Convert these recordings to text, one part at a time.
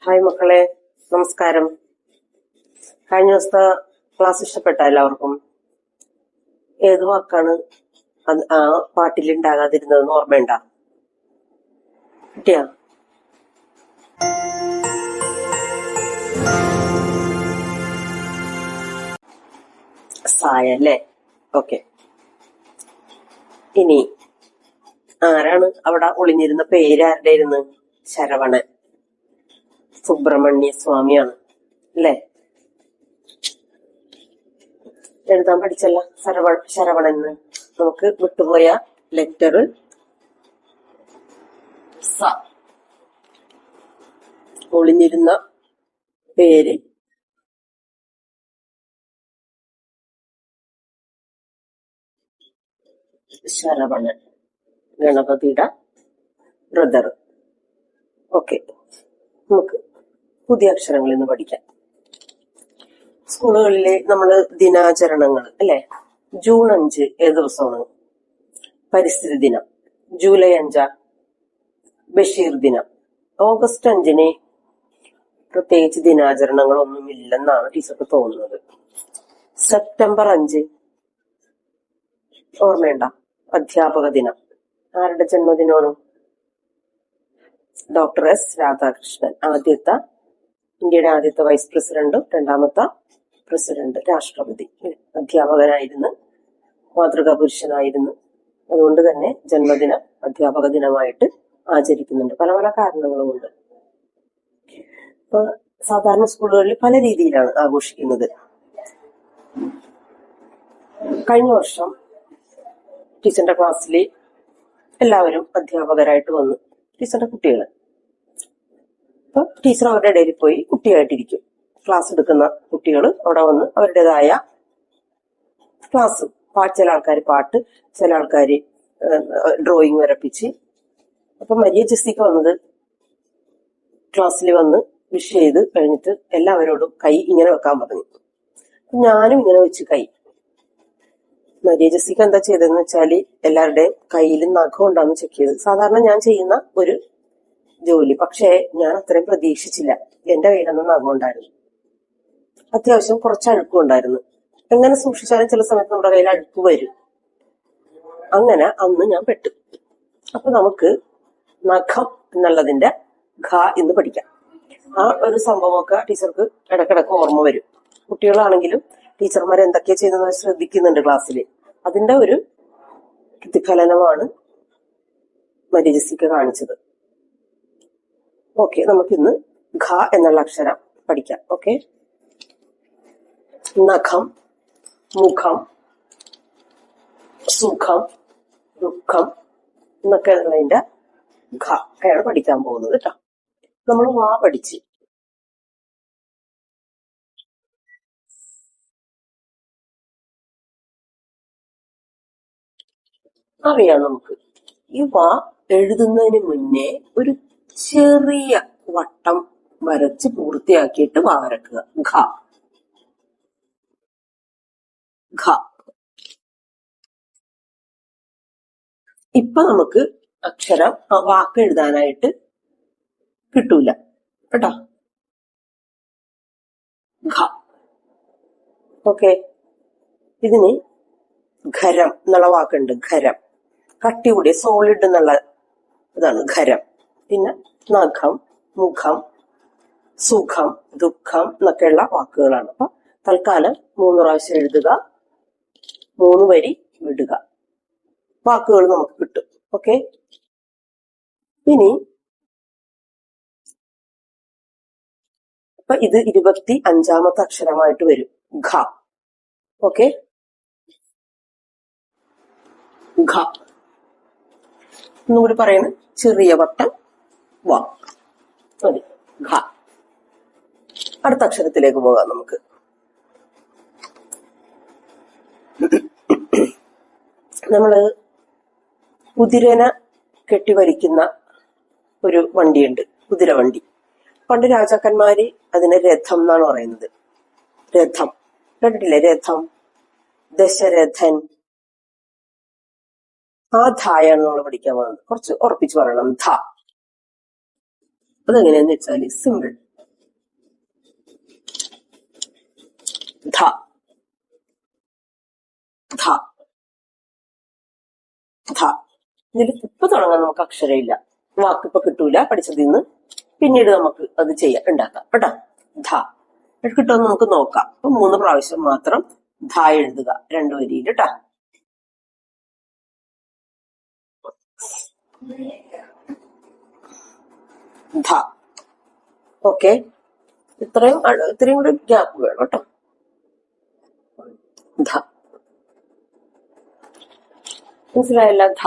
Hi മക്കളെ, നമസ്കാരം. കഴിഞ്ഞ ദിവസത്തെ ക്ലാസ് ഇഷ്ടപ്പെട്ട എല്ലാവർക്കും? ഏത് വാക്കാണ് ആ പാട്ടിൽ ഉണ്ടാകാതിരുന്നതെന്ന് ഓർമ്മയുണ്ട? കിട്ടിയാ? സായ അല്ലേ? ഓക്കെ. ഇനി ആരാണ് അവിടെ ഒളിഞ്ഞിരുന്ന? പേര് ആരുടെ ഇരുന്ന്? ശരവണൻ, സുബ്രഹ്മണ്യ സ്വാമിയാണ് അല്ലേ? എഴുതാൻ പഠിച്ചല്ല ശരവണന്. നമുക്ക് വിട്ടുപോയ ലെറ്റർ സ. ഒളിഞ്ഞിരുന്ന പേര് ശരവണൻ, ഗണപതിയുടെ ബ്രദർ. ഓക്കെ, നമുക്ക് പുതിയ അക്ഷരങ്ങളിൽ നിന്ന് പഠിക്കാം. സ്കൂളുകളിലെ നമ്മള് ദിനാചരണങ്ങൾ അല്ലെ? ജൂൺ 5 ഏത് ദിവസമാണ്? പരിസ്ഥിതി ദിനം. ജൂലൈ 5 ബഷീർ ദിനം. ഓഗസ്റ്റ് 5 പ്രത്യേകിച്ച് ദിനാചരണങ്ങളൊന്നുമില്ലെന്നാണ് ടീച്ചർക്ക് തോന്നുന്നത്. സെപ്റ്റംബർ 5 ഓർമ്മയുണ്ട? അധ്യാപക ദിനം. ആരുടെ ജന്മദിനമാണ്? ഡോക്ടർ എസ് രാധാകൃഷ്ണൻ, ഇന്ത്യയുടെ ആദ്യത്തെ വൈസ് പ്രസിഡന്റും രണ്ടാമത്തെ പ്രസിഡന്റ്, രാഷ്ട്രപതി. അധ്യാപകനായിരുന്നു, മാതൃകാ പുരുഷനായിരുന്നു. അതുകൊണ്ട് തന്നെ ജന്മദിനം അധ്യാപക ദിനമായിട്ട് ആചരിക്കുന്നുണ്ട്. പല പല കാരണങ്ങളുമുണ്ട്. ഇപ്പൊ സാധാരണ സ്കൂളുകളിൽ പല രീതിയിലാണ് ആഘോഷിക്കുന്നത്. കഴിഞ്ഞ വർഷം ടീച്ചറിന്റെ ക്ലാസ്സിൽ എല്ലാവരും അധ്യാപകരായിട്ട് വന്നു. ടീച്ചറിന്റെ കുട്ടികൾ. അപ്പൊ ടീച്ചർ അവരുടെ ഇടയിൽ പോയി കുട്ടിയായിട്ടിരിക്കും. ക്ലാസ് എടുക്കുന്ന കുട്ടികൾ അവിടെ വന്ന് അവരുടേതായ ക്ലാസ്. ചില ആൾക്കാർ പാട്ട്, ചില ആൾക്കാർ ഡ്രോയിങ് വരപ്പിച്ച്. അപ്പൊ മരിയ ജെസ്സിക്ക് വന്നത് ക്ലാസ്സിൽ വന്ന് വിഷ് ചെയ്ത് കഴിഞ്ഞിട്ട് എല്ലാവരോടും കൈ ഇങ്ങനെ വെക്കാൻ പറഞ്ഞു. ഞാനും ഇങ്ങനെ വെച്ച് കൈ. മരിയ ജെസ്സിക്ക് എന്താ ചെയ്തതെന്ന് വെച്ചാല് എല്ലാവരുടെയും കയ്യിൽ നഖം ഉണ്ടാന്ന് ചെക്ക് ചെയ്ത്. സാധാരണ ഞാൻ ചെയ്യുന്ന ഒരു ജോലി, പക്ഷേ ഞാൻ അത്രയും പ്രതീക്ഷിച്ചില്ല. എന്റെ കയ്യിലൊന്നും നഖം ഉണ്ടായിരുന്നു. അത്യാവശ്യം കുറച്ച് അഴുക്കും ഉണ്ടായിരുന്നു. എങ്ങനെ സൂക്ഷിച്ചാലും ചില സമയത്ത് നമ്മുടെ കയ്യിൽ അഴുക്ക് വരും. അങ്ങനെ അന്ന് ഞാൻ പെട്ടു. അപ്പൊ നമുക്ക് നഖം എന്നുള്ളതിന്റെ ഘ എന്ന് പഠിക്കാം. ആ ഒരു സംഭവമൊക്കെ ടീച്ചർക്ക് ഇടക്കിടക്ക് ഓർമ്മ വരും. കുട്ടികളാണെങ്കിലും ടീച്ചർമാർ എന്തൊക്കെയാ ചെയ്യുന്നത് ശ്രദ്ധിക്കുന്നുണ്ട് ക്ലാസ്സിൽ. അതിന്റെ ഒരു പ്രതിഫലനമാണ് മരിയ ജെസ്സിക്ക് കാണിച്ചത്. ഓക്കെ, നമുക്കിന്ന് ഘ എന്നുള്ള അക്ഷരം പഠിക്കാം. ഓക്കെ, നഖം, മുഖം, സുഖം, ദുഃഖം എന്നൊക്കെ ഉള്ളതിന്റെ ഘ ആണ് പഠിക്കാൻ പോകുന്നത് കേട്ടോ. നമ്മൾ വാ പഠിച്ച്. അറിയാം നമുക്ക്. ഈ വാ എഴുതുന്നതിന് മുന്നേ ഒരു ചെറിയ വട്ടം വരച്ച് പൂർത്തിയാക്കിയിട്ട് വാ വരക്കുക. ഘ ഘ. ഇപ്പൊ നമുക്ക് അക്ഷരം വാക്ക് എഴുതാനായിട്ട് കിട്ടൂല കേട്ടോ. ഘ. ഓക്കെ, ഇതിന് ഖരം എന്നുള്ള വാക്കുണ്ട്. ഖരം, കട്ടി കൂടിയ സോളിഡ് എന്നുള്ള ഇതാണ് ഖരം. പിന്നെ നഖം, മുഖം, സുഖം, ദുഃഖം എന്നൊക്കെയുള്ള വാക്കുകളാണ്. അപ്പൊ തൽക്കാലം 3 പ്രാവശ്യം എഴുതുക, 3 വരി വിടുക. വാക്കുകൾ നമുക്ക് കിട്ടും. ഓക്കെ, ഇനി അപ്പൊ ഇത് 25ാമത്തെ അക്ഷരമായിട്ട് വരും ഘ. ഓക്കെ, ഘ. ഒന്നുകൂടി പറയുന്നത്, ചെറിയ വട്ടം വാ മതി. ഘ. അടുത്ത അക്ഷരത്തിലേക്ക് പോകാം നമുക്ക്. നമ്മള് കുതിരനെ കെട്ടിവലിക്കുന്ന ഒരു വണ്ടിയുണ്ട്, കുതിരവണ്ടി. പണ്ട് രാജാക്കന്മാര് അതിനെ രഥം എന്നാണ് പറയുന്നത്. രഥം കേട്ടിട്ടില്ലേ? രഥം, ദശരഥൻ. ആ ധായാണ് നമ്മൾ പഠിക്കാൻ പോകുന്നത്. കുറച്ച് ഉറപ്പിച്ച് പറയണം. ധ. അതെങ്ങനെയാന്ന് വെച്ചാല് സിമ്പിൾ. ധ ധ ധ. ഇതിൽ ഇപ്പൊ തുടങ്ങാൻ നമുക്ക് അക്ഷരമില്ല, വാക്കിപ്പൊ കിട്ടൂല പഠിച്ചതിൽ നിന്ന്. പിന്നീട് നമുക്ക് അത് ചെയ്യാം, ഉണ്ടാക്കാം കേട്ടോ. ധ കിട്ടുമെന്ന് നമുക്ക് നോക്കാം. അപ്പൊ 3 പ്രാവശ്യം മാത്രം ധ എഴുതുക 2 വരിയിൽ കേട്ടോ. ധ. ഓക്കെ, ഇത്രയും കൂടി ഗ്യാപ്പ് വേണം കേട്ടോ. ധ മനസ്സിലായല്ല? ധ.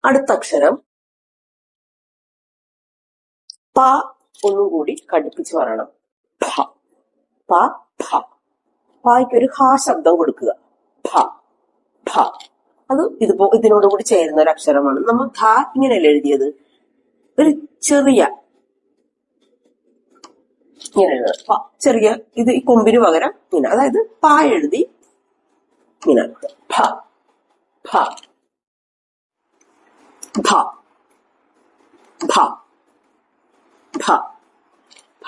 അടുത്ത അക്ഷരം പ. ഒന്നും കൂടി കടുപ്പിച്ച് പറയണം. ഭ പ ഭ. പായ്ക്ക് ഒരു ഹാ ശബ്ദം കൊടുക്കുക. ഭ ഭ. അത് ഇതിനോടുകൂടി ചേരുന്ന ഒരു അക്ഷരമാണ്. നമ്മൾ ധ ഇങ്ങനെയല്ല എഴുതിയത്, ഒരു ചെറിയ ഇങ്ങനെ ചെറിയ ഇത് ഈ കൊമ്പിന് പകരം ഇങ്ങനെ, അതായത് പ എഴുതി ഇങ്ങനെ ഭ ഭ ഭ ഭ ഭ.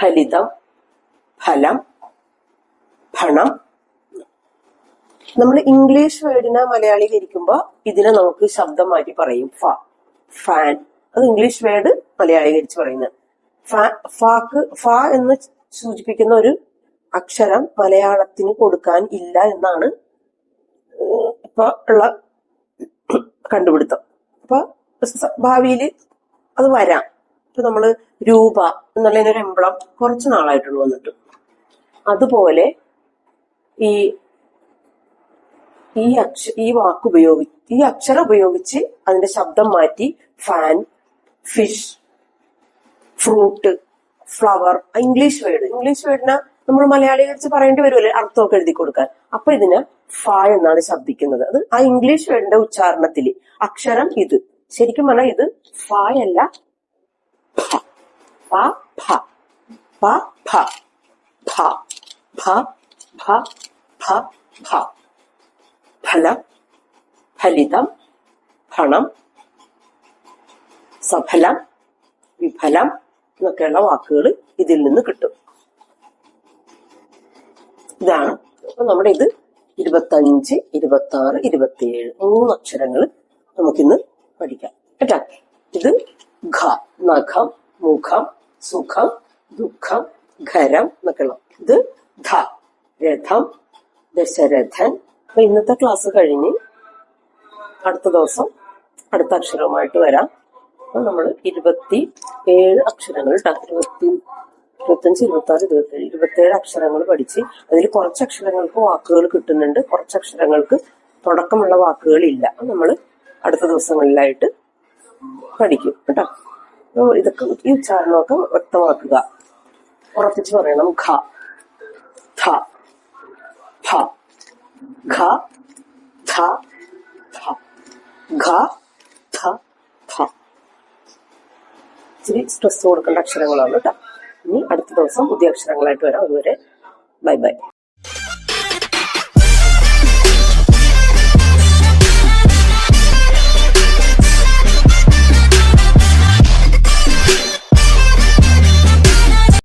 ഫലിതം, ഫലം, ഫണം. നമ്മൾ ഇംഗ്ലീഷ് വേർഡിനെ മലയാളീകരിക്കുമ്പോ ഇതിനെ നമുക്ക് ശബ്ദം മാറ്റി പറയും. ഫ, ഫാൻ. അത് ഇംഗ്ലീഷ് വേർഡ് മലയാളീകരിച്ച് പറയുന്നത്. ഫ എന്ന് സൂചിപ്പിക്കുന്ന ഒരു അക്ഷരം മലയാളത്തിന് കൊടുക്കാൻ ഇല്ല എന്നാണ് ഇപ്പൊ ഉള്ള കണ്ടുപിടുത്തം. അപ്പൊ ഭാവിയിൽ അത് വരാം. ഇപ്പൊ നമ്മള് രൂപ എന്നുള്ളതിനൊരു എംബ്ലം കുറച്ച് നാളായിട്ടുള്ളൂ വന്നിട്ട്. അതുപോലെ ഈ വാക്ക് ഈ അക്ഷരം ഉപയോഗിച്ച് അതിന്റെ ശബ്ദം മാറ്റി fan, fish, fruit, flower. English വേർഡിനെ നമ്മൾ മലയാളീകരിച്ച് പറയേണ്ടി വരുമല്ലേ അർത്ഥമൊക്കെ എഴുതി കൊടുക്കാൻ. അപ്പൊ ഇതിന് ഫ എന്നാണ് ശബ്ദിക്കുന്നത്. അത് ആ ഇംഗ്ലീഷ് വേർഡിന്റെ ഉച്ചാരണത്തില് അക്ഷരം ഇത്. ശരിക്കും പറഞ്ഞാൽ ഇത് ഫ അല്ല, ഫ ഫ ഫ ഫ ഫ ഫ ഫ ഫ ഫ. ഫലം, ഫലിതം, ഫണം, സഫലം, വിഫലം എന്നൊക്കെയുള്ള വാക്കുകൾ ഇതിൽ നിന്ന് കിട്ടും. ഇതാണ്. അപ്പൊ നമ്മുടെ ഇത് 25, 26, 27 3 അക്ഷരങ്ങൾ നമുക്കിന്ന് പഠിക്കാം കേട്ടാ. ഇത് ഘ, നഖം, മുഖം, സുഖം, ദുഃഖം, ഖരം എന്നൊക്കെയുള്ള. ഇത് ധ, രഥം, ദശരഥൻ. അപ്പൊ ഇന്നത്തെ ക്ലാസ് കഴിഞ്ഞ് അടുത്ത ദിവസം അടുത്ത അക്ഷരവുമായിട്ട് വരാം. അപ്പൊ നമ്മൾ 27 അക്ഷരങ്ങൾ 25, 26, 27 27 അക്ഷരങ്ങൾ പഠിച്ച് അതിൽ കുറച്ച് അക്ഷരങ്ങൾക്ക് വാക്കുകൾ കിട്ടുന്നുണ്ട്, കുറച്ച് അക്ഷരങ്ങൾക്ക് തുടക്കമുള്ള വാക്കുകൾ ഇല്ല. നമ്മൾ അടുത്ത ദിവസങ്ങളിലായിട്ട് പഠിക്കും കേട്ടോ. ഇതൊക്കെ ഈ ഉച്ചാരണമൊക്കെ വ്യക്തമാക്കുക, ഉറപ്പിച്ച് പറയണം. ഘ, ധ, ഭ, ഘ, ധ, ഭ, ഘ, ധ, ഭ. ഇച്ചിരി സ്ട്രെസ് കൊടുക്കേണ്ട അക്ഷരങ്ങളാണ് കേട്ടോ. ഇനി അടുത്ത ദിവസം പുതിയ അക്ഷരങ്ങളായിട്ട് വരാം. അതുവരെ ബൈ ബൈ.